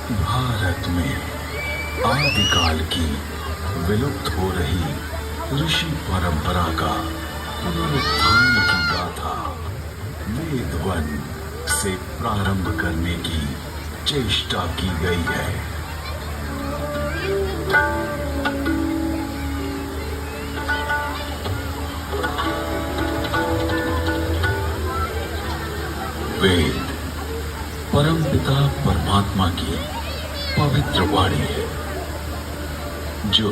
भारत में आदिकाल की विलुप्त हो रही ऋषि परंपरा का पुनरुत्थान की गाथा वेदवन से प्रारंभ करने की चेष्टा की गई है। वेद परमपिता परमात्मा की पवित्र वाणी है, जो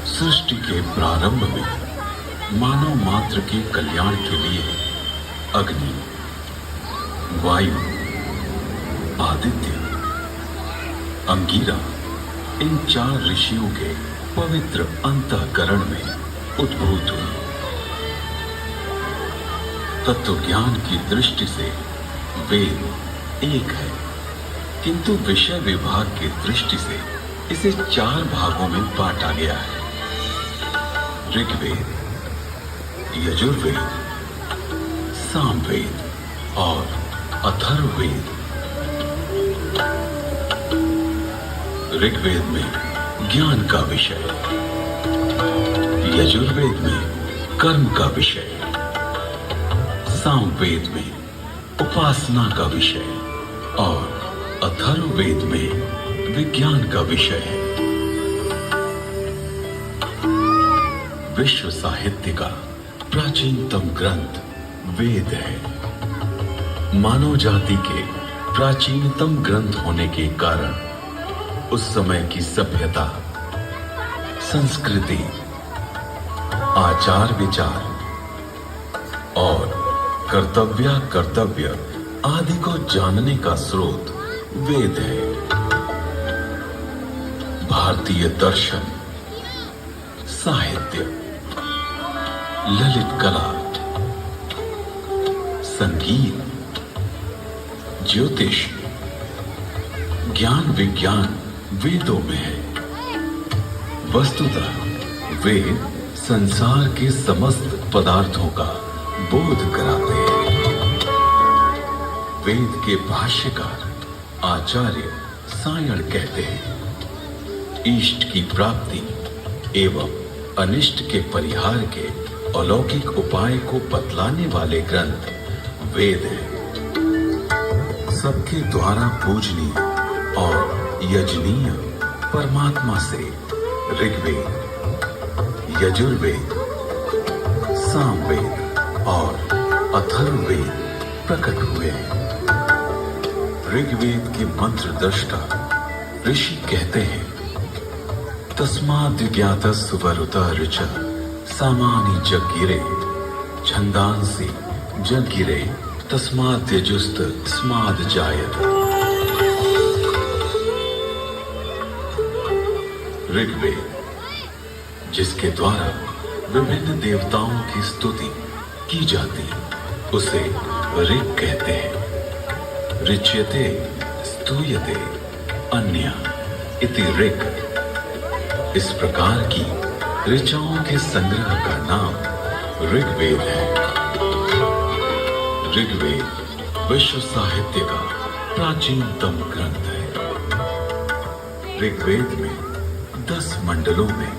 सृष्टि के प्रारंभ में मानव मात्र के कल्याण के लिए अग्नि, वायु, आदित्य, अंगिरा इन 4 ऋषियों के पवित्र अंतःकरण में उद्भूत हुई। तत्व ज्ञान की दृष्टि से वेद एक है, किंतु विषय विभाग की दृष्टि से इसे 4 भागों में बांटा गया है। ऋग्वेद, यजुर्वेद, सामवेद और अथर्ववेद। ऋग्वेद में ज्ञान का विषय, यजुर्वेद में कर्म का विषय, सामवेद में उपासना का विषय और अथर्ववेद में विज्ञान का विषय है। विश्व साहित्य का प्राचीनतम ग्रंथ वेद है। मानव जाति के प्राचीनतम ग्रंथ होने के कारण उस समय की सभ्यता, संस्कृति, आचार विचार और कर्तव्य आदि को जानने का स्रोत वेद है। भारतीय दर्शन, साहित्य, ललित कला, संगीत, ज्योतिष, ज्ञान विज्ञान वेदों में है। वस्तुतः वेद संसार के समस्त पदार्थों का बोध कराते हैं। वेद के भाष्यकार आचार्य सायण कहते हैं, इष्ट की प्राप्ति एवं अनिष्ट के परिहार के अलौकिक उपाय को बतलाने वाले ग्रंथ वेद हैं। सबके द्वारा पूजनीय और यजनीय परमात्मा से ऋग्वेद, यजुर्वेद, सामवेद और अथर्ववेद प्रकट हुए हैं। ऋग्वेद के मंत्र दृष्टा ऋषि कहते हैं, तस्माद् ज्ञातस्वरुता ऋचा सामानि जगिरे छंदांसि जगिरे तस्माद् यजुस्त तस्माद् जायत। ऋग्वेद, जिसके द्वारा विभिन्न देवताओं की स्तुति की जाती, उसे ऋग कहते हैं। ऋच्यते स्तूयते अन्य इति ऋग। इस प्रकार की ऋचाओं के संग्रह का नाम ऋग्वेद है। ऋग्वेद विश्व साहित्य का प्राचीनतम ग्रंथ है। ऋग्वेद में 10 मंडलों में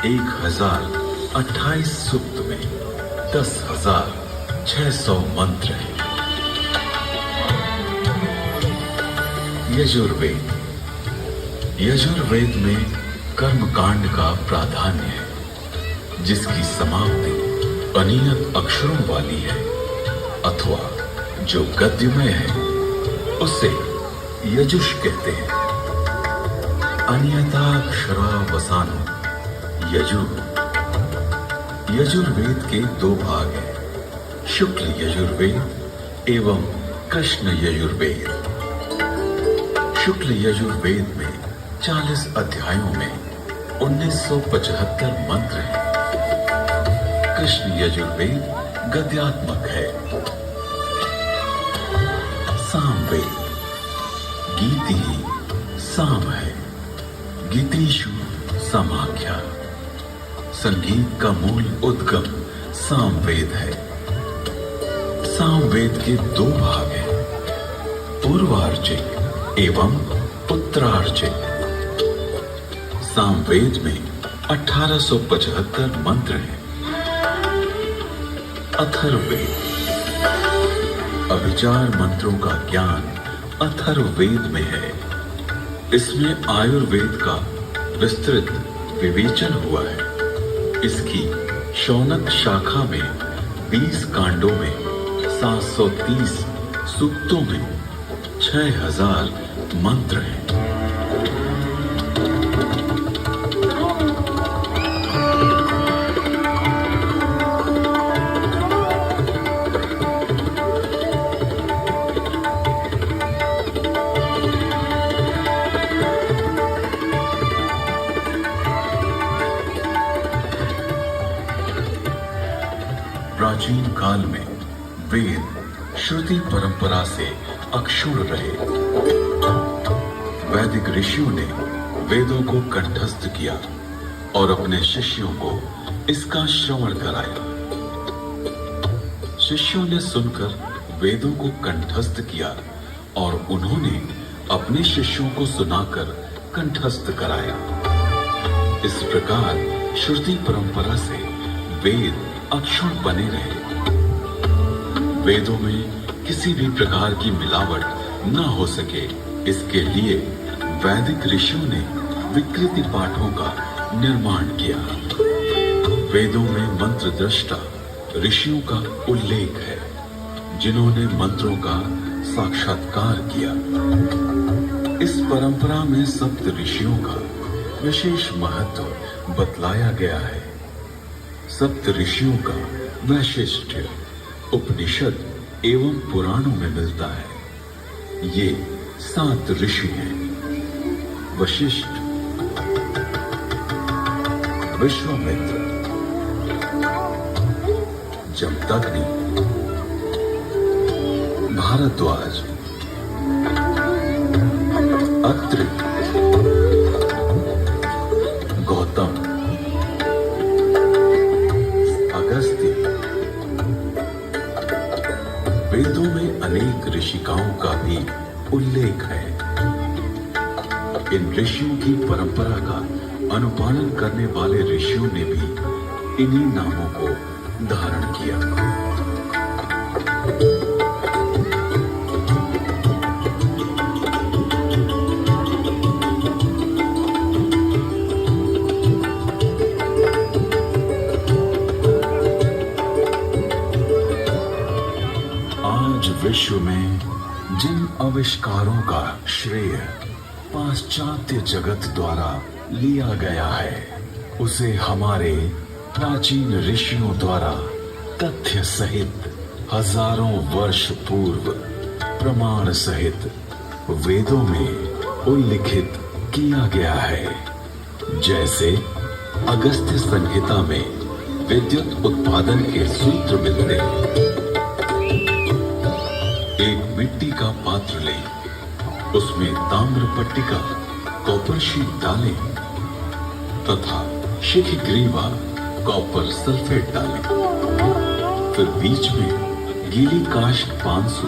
1028 सूक्त में 10,600 मंत्र हैं। यजुर्वेद, यजुर्वेद में कर्मकांड का प्राधान्य है, जिसकी समाप्ति अनियत अक्षरों वाली है, अथवा जो गद्यमय है उसे यजुष कहते हैं। अनियताक्षरावसानो यजुर। यजुर्वेद के 2 भाग हैं, शुक्ल यजुर्वेद एवं कृष्ण यजुर्वेद। शुक्ल यजुर्वेद में 40 अध्यायों में 1975 मंत्र हैं। कृष्ण यजुर्वेद गद्यात्मक है। सामवेद गीति ही साम है, गीतिषु समाख्या। संगीत का मूल उद्गम सामवेद है। सामवेद के 2 भाग हैं, पूर्वार्चिक एवं उत्तरार्चित। सामवेद में 1875 मंत्र हैं। अथर्ववेद, अभिचार मंत्रों का ज्ञान अथर्ववेद में है। इसमें आयुर्वेद का विस्तृत विवेचन हुआ है। इसकी शौनक शाखा में 20 कांडों में 730 सूक्तों में 6000 मंत्र हैं। प्राचीन काल में वेद श्रुति परंपरा से अक्षुण्ण रहे। वैदिक ऋषियों ने वेदों को कंठस्थ किया और अपने शिष्यों को इसका श्रवण कराया। शिष्यों ने सुनकर वेदों को कंठस्थ किया और उन्होंने अपने शिष्यों को सुनाकर कंठस्थ कराया। इस प्रकार श्रुति परंपरा से वेद अक्षुण्ण बने रहे। वेदों में किसी भी प्रकार की मिलावट न हो सके, इसके लिए वैदिक ऋषियों ने विकृति पाठों का निर्माण किया। वेदों में मंत्र दृष्टा ऋषियों का उल्लेख है, जिन्होंने मंत्रों का साक्षात्कार किया। इस परंपरा में सप्त ऋषियों का विशेष महत्व बतलाया गया है। सप्त ऋषियों का वैशिष्ट्य उपनिषद एवं पुराणों में मिलता है। ये 7 ऋषि हैं: वशिष्ठ, विश्वामित्र, जमदग्नि, भारद्वाज, अत्रि, गौतम, अगस्त्य। वेदों में अनेक ऋषिकाओं का भी उल्लेख है। इन ऋषियों की परंपरा का अनुपालन करने वाले ऋषियों ने भी इन्हीं नामों को धारण किया। आज विश्व में जिन आविष्कारों का श्रेय पाश्चात्य जगत द्वारा लिया गया है, उसे हमारे प्राचीन ऋषियों द्वारा तथ्य सहित हजारों वर्ष पूर्व प्रमाण सहित वेदों में उल्लिखित किया गया है। जैसे अगस्त्य संहिता में विद्युत उत्पादन के सूत्र मिलते हैं। एक मिट्टी का पात्र लें, उसमें ताम्र पट्टिका कॉपर शीट डालें तथा शिखग्रीवा कॉपर सल्फेट डालें। फिर बीच में गीली काष्ठ पांसु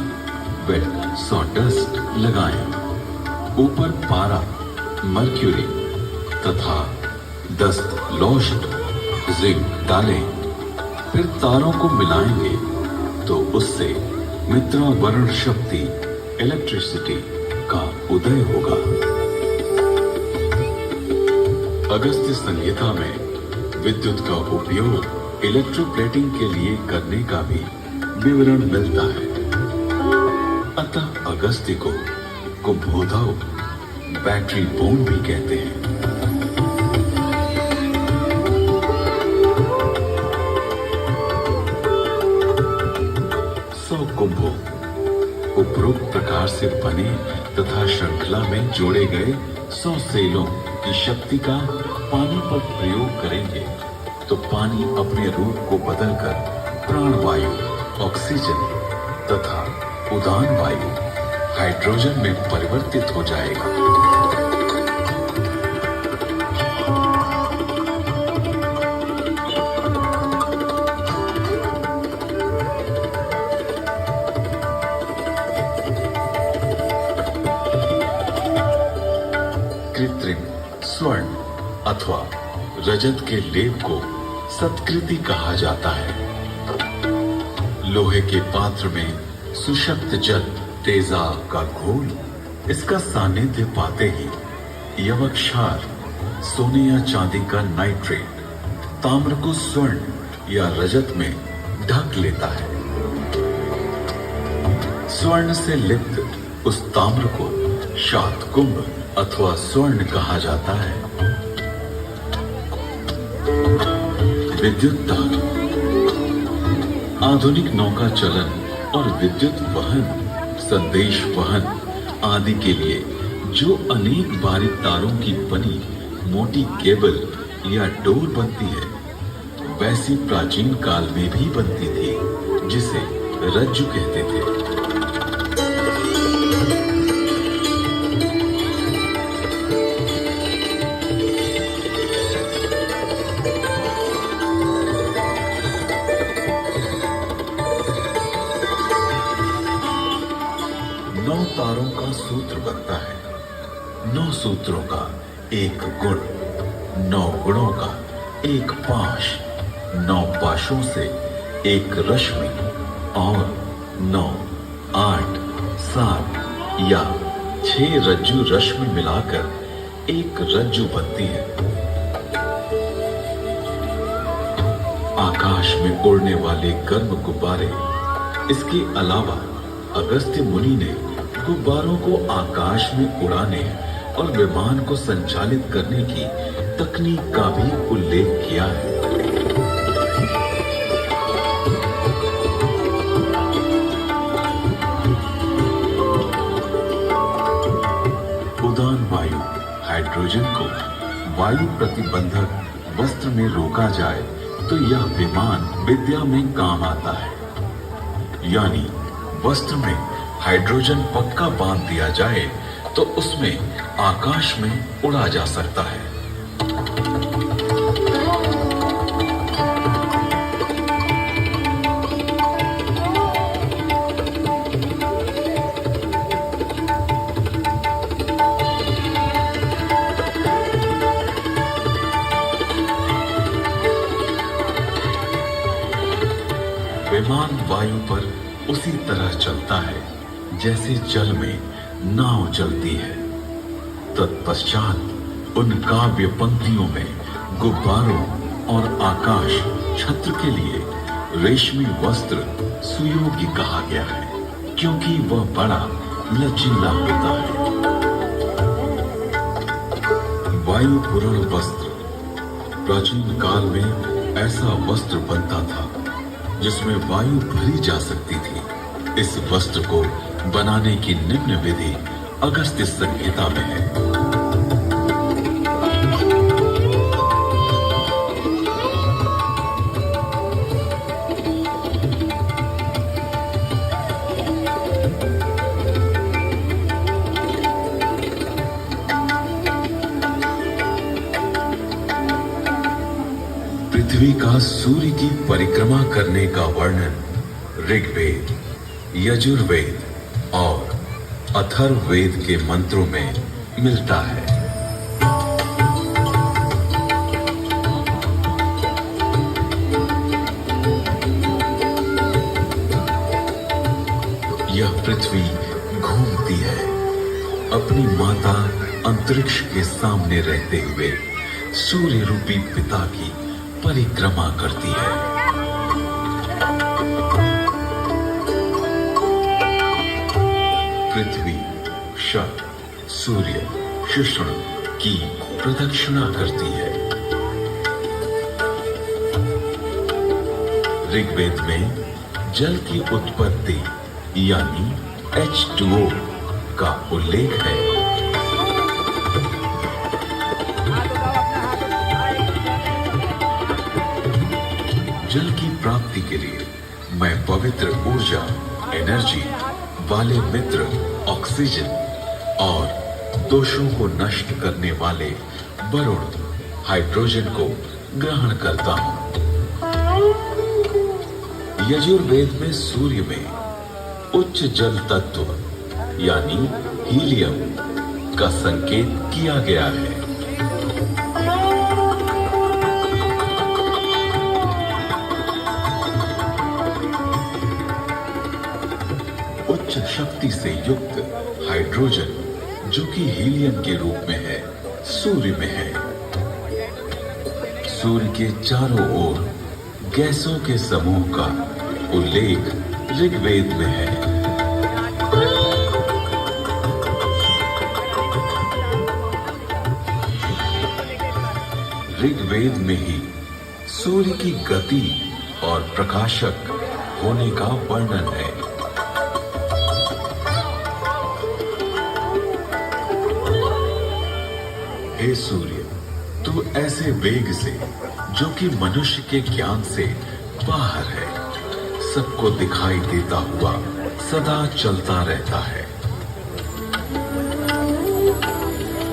वेट सॉडस्ट लगाएं। ऊपर पारा, मर्क्यूरी तथा दस्त लौष्ट जिंक डालें। फिर तारों को मिलाएंगे तो उससे मित्रा वर्ण शक्ति इलेक्ट्रिसिटी का उदय होगा। अगस्त्य संहिता में विद्युत का उपयोग इलेक्ट्रोप्लेटिंग के लिए करने का भी विवरण मिलता है। अतः अगस्त्य को कुंभोधव बैटरी बोन भी कहते हैं। कुंभों उपरोक्त प्रकार से बने तथा श्रृंखला में जोड़े गए 100 सेलों की शक्ति का पानी पर प्रयोग करेंगे तो पानी अपने रूप को बदलकर प्राणवायु, ऑक्सीजन तथा उदान वायु, हाइड्रोजन में परिवर्तित हो जाएगा। कृत्रिम स्वर्ण अथवा रजत के लेप को सत्कृति कहा जाता है। लोहे के पात्र में सुशक्त जल तेजाब का घोल इसका सानिध्य पाते ही यवक्षार सोने या चांदी का नाइट्रेट ताम्र को स्वर्ण या रजत में ढक लेता है। स्वर्ण से लिप्त उस ताम्र को शातकुंभ अथवा स्वर्ण कहा जाता है। विद्युत तार आधुनिक नौका चलन और विद्युत वहन, संदेश वहन आदि के लिए जो अनेक बारीक तारों की बनी मोटी केबल या डोर बनती है, वैसी प्राचीन काल में भी बनती थी, जिसे रज्जु कहते थे। नौ तारों का सूत्र बनता है। 9 सूत्रों का एक गुण, 9 गुणों का एक पाश, 9 पाशों से एक रश्मि और 9, 8, 7 या 6 रज्जु रश्मि मिलाकर एक रज्जु बनती है। आकाश में उड़ने वाले गर्म गुब्बारे। इसके अलावा अगस्त्य मुनि ने गुब्बारों को आकाश में उड़ाने और विमान को संचालित करने की तकनीक का भी उल्लेख किया है। उड़ान वायु हाइड्रोजन को वायु प्रतिबंधक वस्त्र में रोका जाए तो यह विमान विद्या में काम आता है। यानी वस्त्र में हाइड्रोजन पक्का बांध दिया जाए तो उसमें आकाश में उड़ा जा सकता है। विमान वायु पर उसी तरह चलता है जैसे जल में नाव चलती है। तत्पश्चात उन काव्य पंक्तियों में गुब्बारों और आकाश छत्र के लिए रेशमी वस्त्र सुयोग्य कहा गया है, क्योंकि वह बड़ा लचीला होता है। वायु पूर्ण वस्त्र। प्राचीन काल में ऐसा वस्त्र बनता था जिसमें वायु भरी जा सकती थी। इस वस्त्र को बनाने की निम्न विधि अगस्त्य संहिता में है। पृथ्वी का सूर्य की परिक्रमा करने का वर्णन ऋग्वेद, यजुर्वेद और अथर्ववेद के मंत्रों में मिलता है। यह पृथ्वी घूमती है, अपनी माता अंतरिक्ष के सामने रहते हुए सूर्य रूपी पिता की परिक्रमा करती है। पृथ्वी शक, सूर्य, शुष्ण की प्रदक्षिणा करती है। ऋग्वेद में जल की उत्पत्ति यानी H2O का उल्लेख है। जल की प्राप्ति के लिए मैं पवित्र ऊर्जा, एनर्जी वाले मित्र ऑक्सीजन और दोषों को नष्ट करने वाले वरुण हाइड्रोजन को ग्रहण करता हूं। यजुर्वेद में सूर्य में उच्च जल तत्व यानी हीलियम का संकेत किया गया है। उच्च शक्ति से युक्त हाइड्रोजन, जो कि हीलियम के रूप में है, सूर्य में है। सूर्य के चारों ओर गैसों के समूह का उल्लेख ऋग्वेद में है। ऋग्वेद में ही सूर्य की गति और प्रकाशक होने का वर्णन है। हे सूर्य, तू ऐसे वेग से, जो कि मनुष्य के ज्ञान से बाहर है, सबको दिखाई देता हुआ सदा चलता रहता है।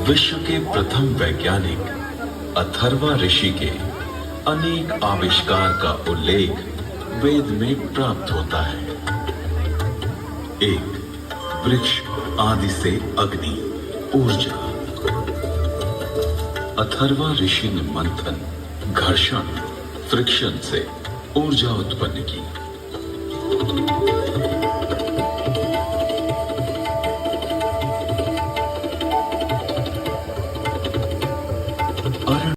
विश्व के प्रथम वैज्ञानिक अथर्वा ऋषि के अनेक आविष्कार का उल्लेख वेद में प्राप्त होता है। एक, वृक्ष आदि से अग्नि, ऊर्जा। अथर्वा ऋषि ने मंथन, घर्षण, फ्रिक्शन से ऊर्जा उत्पन्न की।